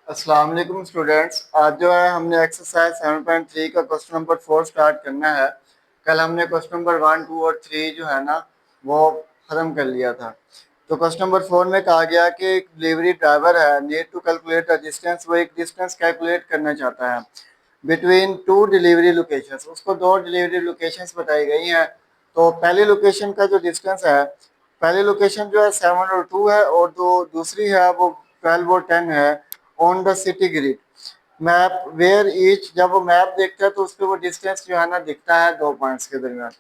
अस्सलाम वालेकुम स्टूडेंट्स। आज जो है हमने एक्सरसाइज 7.3 का क्वेश्चन नंबर 4 स्टार्ट करना है। कल हमने क्वेश्चन नंबर 1, 2 और 3 जो है ना वो ख़त्म कर लिया था। तो क्वेश्चन नंबर 4 में कहा गया कि एक डिलीवरी ड्राइवर है, need to calculate the distance. वो एक डिस्टेंस कैलकुलेट करना चाहता है बिटवीन टू डिलीवरी लोकेशंस। उसको दो डिलीवरी लोकेशंस बताई गई हैं। तो पहली लोकेशन का जो डिस्टेंस है, पहली लोकेशन जो है 7 और 2 है, और जो दूसरी है वो 12 और 10 है। On the city grid map where each, जब वो मैप देखता है तो उस पर वो डिस्टेंस जो है ना दिखता है दो पॉइंट्स के दरमियान।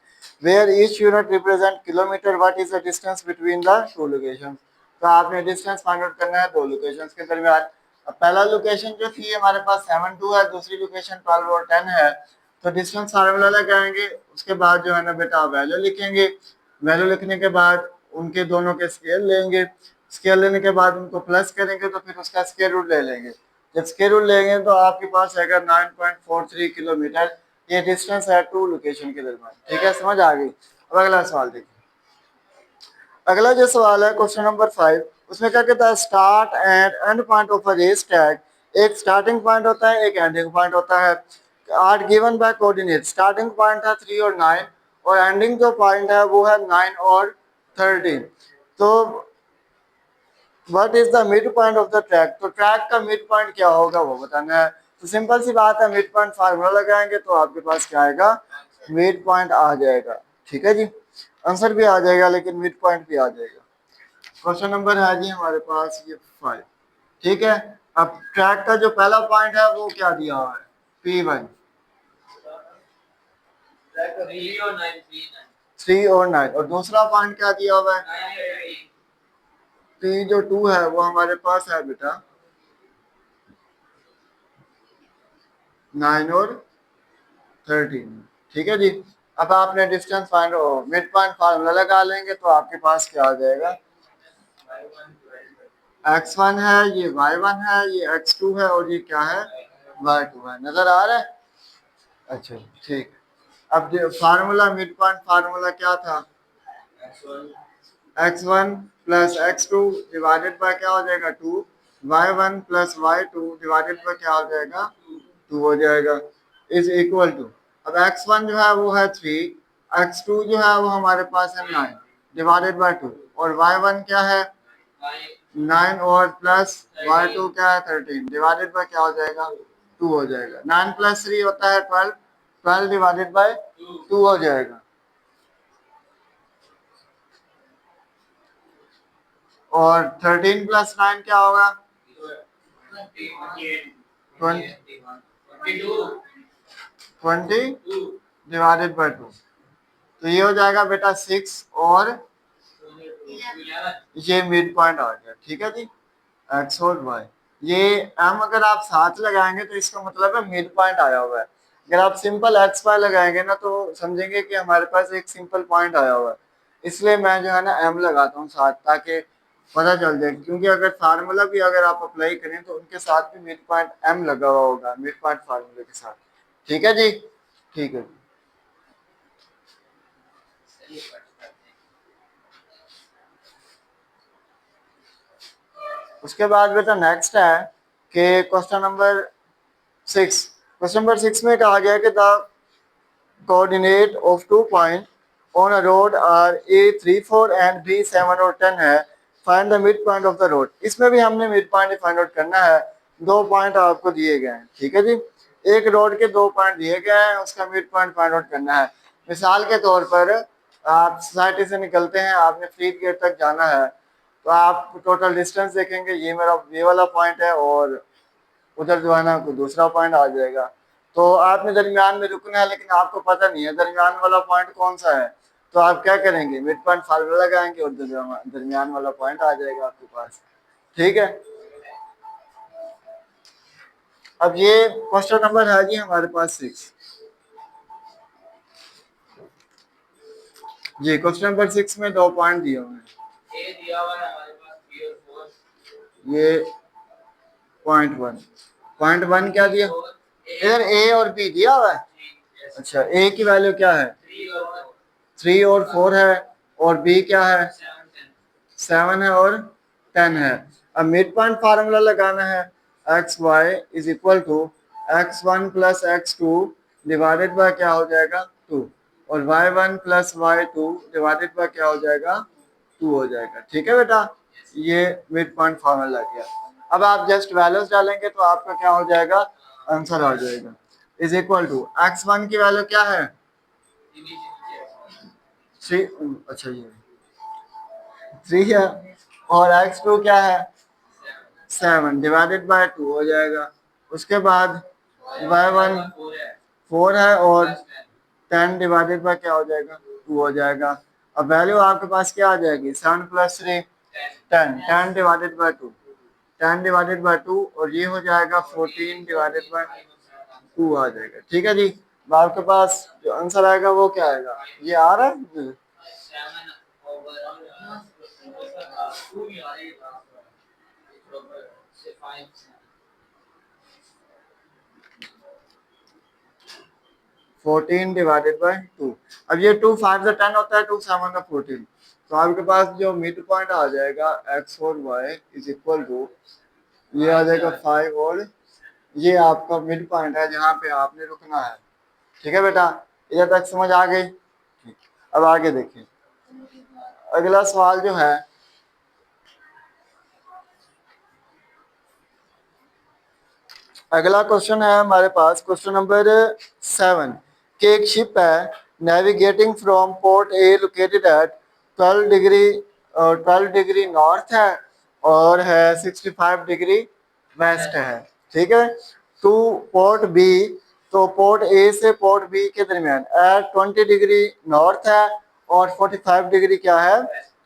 Where each unit represent kilometre, what is the distance between the two location. तो आपने डिस्टेंस फाइंड आउट करना है दो लोकेशंस के दरमियान। अब पहला लोकेशन जो थी हमारे पास 7, 2 है, दूसरी लोकेशन 12 और 10 है। तो डिस्टेंस फार्मूला लगाएंगे, उसके बाद जो है ना बेटा वैल्यू लिखेंगे। वैल्यू लिखने के बाद उनके दोनों के स्केल लेंगे। स्केल लेने के बाद उनको प्लस करेंगे तो फिर उसका स्क्वायर रूट ले लेंगे। जब स्क्वायर रूट लेंगे तो आपके पास आएगा 9.43 किलोमीटर। ये डिस्टेंस है टू लोकेशन के दरमियान। ठीक है, समझ आ गई। अब अगला सवाल देखिए। अगला जो सवाल है क्वेश्चन नंबर 5, उसमें क्या कहता है, start and end point of a race track. एक स्टार्टिंग पॉइंट होता है, एक एंडिंग पॉइंट होता है। Are given by coordinate. Starting point है 3 और 9, और एंडिंग जो पॉइंट है वो है 9 और 13। तो what is the mid point of the track. तो ट्रैक का मिड पॉइंट क्या होगा वो बताना है। तो सिंपल सी बात है, मिड पॉइंट फार्मूला लगाएंगे तो आपके पास क्या आएगा, मिड पॉइंट आ जाएगा। ठीक है जी, आंसर भी आ जाएगा लेकिन मिड पॉइंट भी आ जाएगा। क्वेश्चन नंबर है जी हमारे पास ये 5। ठीक है, अब ट्रैक का जो पहला पॉइंट है वो क्या दिया हुआ है, P1, 3 और 9, और दूसरा पॉइंट क्या दिया हुआ है, P जो 2 है वो हमारे पास है बेटा 9 और 13। ठीक है जी। अब आपने distance find mid point formula लगा लेंगे तो आपके पास क्या आ जाएगा, x1 है, ये y1 है, ये x2 है, और ये क्या है, y2 है। नजर आ रहा है। अच्छा ठीक। अब फार्मूला, मिड पॉइंट फार्मूला क्या था, x1 plus x2 divided by क्या हो जाएगा 2, y1 plus y2 divided by क्या हो जाएगा 2 हो जाएगा, इज इक्वल टू। अब x1 जो है वो है 3, x2 जो है वो हमारे पास है 9 डिवाइडेड बाय 2, और y1 क्या है 9, और प्लस y2 क्या है 13 डिवाइडेड बाय क्या हो जाएगा 2 हो जाएगा। 9 प्लस 3 होता है 12, 12 डिवाइडेड बाय 2 हो जाएगा। और 13 प्लस 9 क्या होगा, 20 डिवाइडेड बाय 2। तो ये हो जाएगा बेटा 6, और ये मिड पॉइंट आ गया। ठीक है जी, एक्स और वाई। ये एम अगर आप साथ लगाएंगे तो इसका मतलब है मिड पॉइंट आया हुआ है। अगर आप सिंपल एक्स वाई लगाएंगे ना तो समझेंगे कि हमारे पास एक सिंपल पॉइंट आया हुआ है। इसलिए मैं जो है ना एम लगाता हूँ साथ, ताकि पता चल जाए। क्योंकि अगर फार्मूला भी अगर आप अप्लाई करें तो उनके साथ भी मिड पॉइंट एम लगा हुआ होगा, मिड पॉइंट फार्मूले के साथ। ठीक है जी, ठीक है। उसके बाद बेटा नेक्स्ट है कि क्वेश्चन नंबर 6। क्वेश्चन नंबर 6 में कहा गया कि the coordinate of 2 point on a road are A34 and B7 और 10 है। Find the mid point of the road. इसमें भी हमने मिड पॉइंट फाइंड आउट करना है। दो पॉइंट आपको दिए गए हैं। ठीक है जी, एक रोड के दो पॉइंट दिए गए हैं, उसका मिड पॉइंट फाइंड आउट करना है। मिसाल के तौर पर आप सोसाइटी से निकलते हैं, आपने फ्रीड गेट तक जाना है, तो आप टोटल डिस्टेंस देखेंगे, ये मेरा ये वाला पॉइंट है, और उधर जो है ना कोई दूसरा पॉइंट आ जाएगा। तो आपने दरमियान में रुकना है, लेकिन आपको पता नहीं है दरमियान वाला पॉइंट कौन सा है। तो आप क्या करेंगे, मिड पॉइंट फार्मूला लगाएंगे और दरमियान वाला पॉइंट आ जाएगा आपके पास। ठीक है। अब ये क्वेश्चन नंबर है जी हमारे पास 6। जी क्वेश्चन नंबर 6 में दो पॉइंट दिए हुए हैं। ए दिया हुआ है हमारे पास बी और 4। ये .1, .1 क्या दिया, इधर ए और बी दिया हुआ है। अच्छा, ए की वैल्यू क्या है 3 और 4 है, और बी क्या है 7 है और 10 है। अब मिड पॉइंट फार्मूला लगाना है, X Y is equal to X one plus X two divided by क्या हो जाएगा 2, और Y one plus Y two divided by क्या हो जाएगा 2 हो जाएगा। ठीक है बेटा, ये मिड पॉइंट फार्मूला लग गया। अब आप जस्ट वैल्यूज डालेंगे तो आपका क्या हो जाएगा, आंसर आ जाएगा। Is equal to X one की वैल्यू क्या है 3, अच्छा ये 3 है, और एक्स टू क्या है 7 डिवाइडेड बाय 2 हो जाएगा। उसके बाद वाई वन 4 है, और 10 डिवाइडेड बाय क्या हो जाएगा 2 हो जाएगा। अब वैल्यू आपके पास क्या आ जाएगी 7 plus 3 10, 10 divided by 2, 10 divided by 2, और ये हो जाएगा 14 डिवाइडेड बाय 2 आ जाएगा। ठीक है जी, अब आपके पास जो आंसर आएगा वो क्या आएगा, ये आ रहा है 14 डिवाइडेड बाय 2। अब ये 2 5 से 10 होता है, 2 7 का 14, तो आपके पास जो मिड पॉइंट आ जाएगा x और y इज इक्वल टू ये आ जाएगा 5, और ये आपका मिड पॉइंट है जहाँ पे आपने रुकना है। ठीक है बेटा, इधर तक समझ आ गई। ठीक, अब आगे देखिए, अगला सवाल जो है अगला क्वेश्चन है हमारे पास, क्वेश्चन नंबर 7 कि एक शिप है navigating from port A located at 12 degree 12 degree north है, और है 65 डिग्री वेस्ट है। ठीक है, टू पोर्ट बी, तो पोर्ट ए से पोर्ट बी के दरमियान एट 20 डिग्री नॉर्थ है, और 45 डिग्री क्या है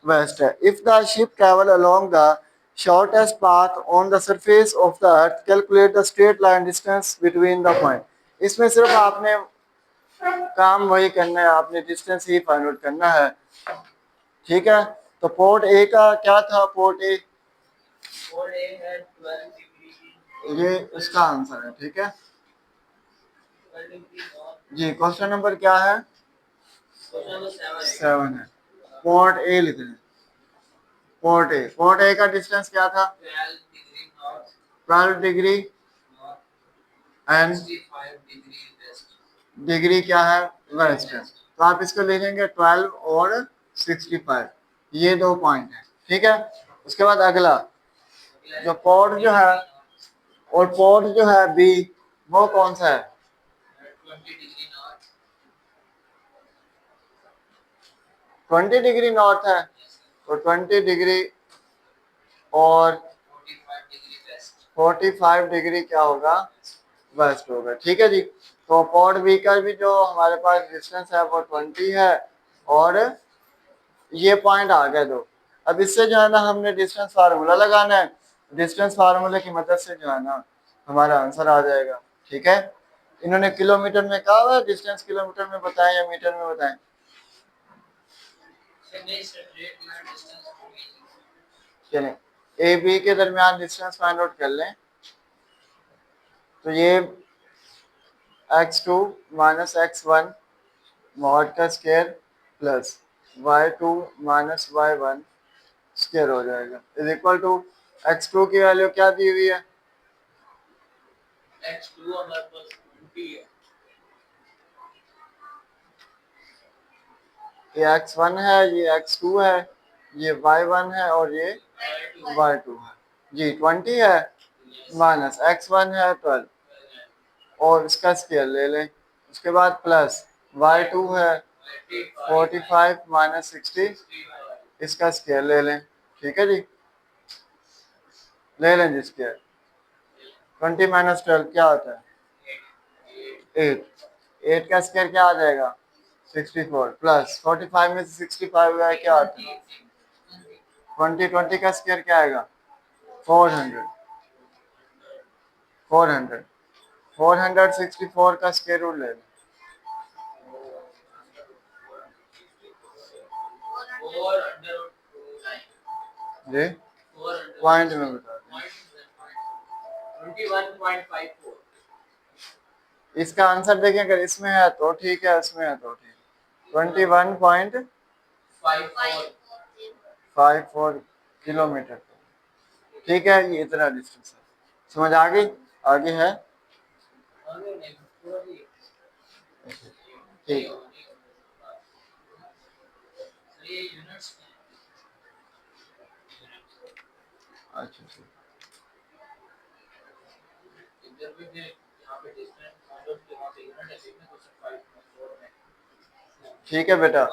वेस्ट है। If the ship travel along the shortest path on the surface of the earth, calculate the straight line distance between the point। इसमें सिर्फ आपने काम वही करना है, आपने डिस्टेंस ही फाइंड आउट करना है। ठीक है, तो पोर्ट ए का क्या था, पोर्ट ए है 12 डिग्री, ये इसका आंसर है। ठीक है जी, क्वेश्चन नंबर क्या है 7 है, पोर्ट ए लिख रहे हैं। पोर्ट ए का डिस्टेंस क्या था 12 डिग्री एंड डिग्री क्या है वेस्ट है, तो आप इसको लिखेंगे 12 और 65, ये 2 पॉइंट है। ठीक है, उसके बाद अगला जो पोर्ट जो है, और पोर्ट जो है बी वो कौन सा है 20 डिग्री नॉर्थ है, तो 20 डिग्री और 45 डिग्री क्या होगा वेस्ट होगा। ठीक है जी, तो पोर्ट बी का भी जो हमारे पास डिस्टेंस है वो 20 है, और ये पॉइंट आ गए दो। अब इससे जो है ना हमने डिस्टेंस फार्मूला लगाना है, डिस्टेंस फार्मूले की मदद से जो है ना हमारा आंसर आ जाएगा। ठीक है, इन्होंने किलोमीटर में कहा हुआ है, डिस्टेंस किलोमीटर में बताएं या मीटर में बताएं, चलें ए बी के दरमियान डिस्टेंस फाइंड आउट कर लें। तो ये x2 माइनस x1 मॉड का square plus y2 minus y1 square हो जाएगा, इज इक्वल टू x2 की वैल्यू क्या दी हुई है x2 हमारे पास 20 है, ये x1 है, ये x2 है, ये y1 है, और ये y2 है जी। 20 है माइनस x1 है 12, और इसका स्क्वायर ले लें। उसके बाद प्लस y2 है 45 माइनस 60, इसका स्क्वायर ले लें। ठीक है जी, ले लें जी स्क्वायर। 20 माइनस 12 क्या होता है 8, 8 का स्क्वायर क्या आ जाएगा 64, प्लस 45 में से 65 गया क्या आता है 20, 20 का स्क्वायर क्या आएगा 400, 400, 464 का स्क्वायर रूट ले लें जी, पॉइंट में बता दें 21.54। इसका आंसर देखें, अगर इसमें है तो ठीक है, इसमें है तो ठीक, 21.54 किलोमीटर। ठीक है, ये इतना डिस्टेंस है, समझ आ गई? आगे है ठीक। अच्छा ठीक है बेटा।